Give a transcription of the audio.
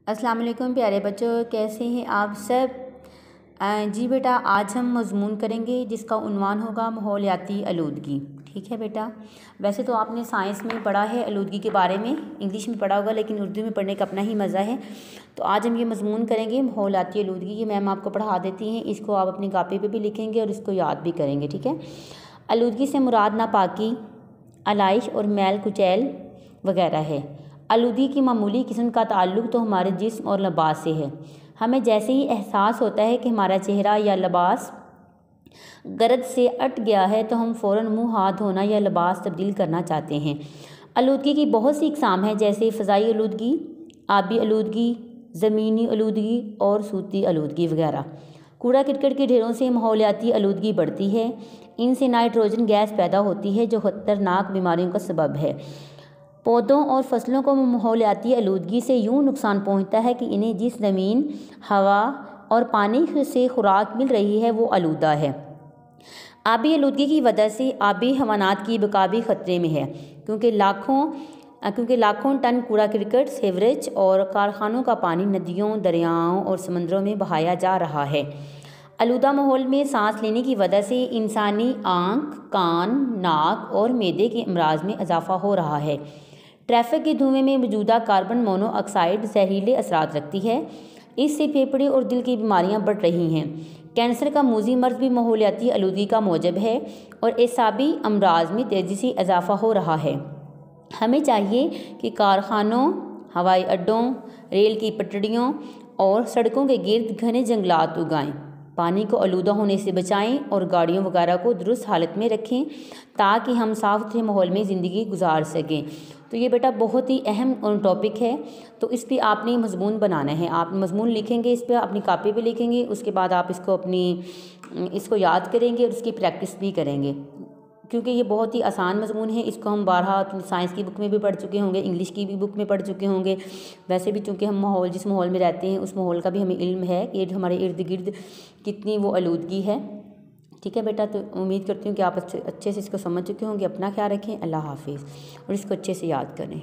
अस्सलाम वालेकुम प्यारे बच्चों, कैसे हैं आप सब। जी बेटा, आज हम मज़मून करेंगे जिसका उन्वान होगा माहौलियाती आलूदगी। ठीक है बेटा, वैसे तो आपने साइंस में पढ़ा है आलूदगी के बारे में, इंग्लिश में पढ़ा होगा, लेकिन उर्दू में पढ़ने का अपना ही मज़ा है। तो आज हम ये मज़मून करेंगे माहौलियाती आलूदगी। ये मैम आपको पढ़ा देती हैं, इसको आप अपनी कापी पे भी लिखेंगे और इसको याद भी करेंगे। ठीक है, आलूदगी से मुराद नापाकी, आलाइश और मैल कुचैल वगैरह है। आलूदगी की मामूली किस्म का ताल्लुक़ तो हमारे जिस्म और लिबास से है। हमें जैसे ही एहसास होता है कि हमारा चेहरा या लिबास गर्द से अट गया है तो हम फ़ौरन मुंह हाथ धोना या लिबास तब्दील करना चाहते हैं। आलूदगी की बहुत सी इकसाम हैं, जैसे फ़ज़ाई आलूदगी, आबी आलूदगी, ज़मीनी आलूदगी और सूती आलूदगी वगैरह। कूड़ा करकट के ढेरों से माहौलियाती आलूदगी बढ़ती है। इनसे नाइट्रोजन गैस पैदा होती है जो ख़तरनाक बीमारियों का सबब है। पौधों और फसलों को माहौलियाती आलूदगी से यूँ नुकसान पहुंचता है कि इन्हें जिस ज़मीन, हवा और पानी से खुराक मिल रही है वो आलूदा है। आबी आलूदगी की वजह से आबी हवानात की बका भी ख़तरे में है, क्योंकि लाखों टन कूड़ा करकट, सीवरेज और कारखानों का पानी नदियों, दरियाओं और समंदरों में बहाया जा रहा है। आलूदा माहौल में सांस लेने की वजह से इंसानी आँख, कान, नाक और मैदे के अमराज में इजाफा हो रहा है। ट्रैफिक के धुएं में मौजूदा कार्बन मोनोऑक्साइड जहरीले असरात रखती है। इससे फेफड़े और दिल की बीमारियां बढ़ रही हैं। कैंसर का मूजी मर्ज भी माहौलियाती आलूदगी का मौजब है और एसाबी अमराज में तेज़ी से इजाफा हो रहा है। हमें चाहिए कि कारखानों, हवाई अड्डों, रेल की पटड़ियों और सड़कों के गिर्द घने जंगलात उगाएं, पानी को आलूदा होने से बचाएं और गाड़ियों वगैरह को दुरुस्त हालत में रखें ताकि हम साफ सुथरे माहौल में ज़िंदगी गुजार सकें। तो ये बेटा बहुत ही अहम टॉपिक है, तो इस पर आपने मज़मून बनाना है। आप मज़मून लिखेंगे, इस पर अपनी कापी पे लिखेंगे, उसके बाद आप इसको याद करेंगे और उसकी प्रैक्टिस भी करेंगे, क्योंकि ये बहुत ही आसान मज़मून है। इसको हम बारहा साइंस की बुक में भी पढ़ चुके होंगे, इंग्लिश की भी बुक में पढ़ चुके होंगे। वैसे भी चूँकि हम जिस माहौल में रहते हैं उस माहौल का भी हमें इल्म है कि हमारे इर्द गिर्द कितनी वो आलूदगी है। ठीक है बेटा, तो उम्मीद करती हूँ कि आप अच्छे से इसको समझ चुके होंगे। अपना ख्याल रखें, अल्लाह हाफिज़, और इसको अच्छे से याद करें।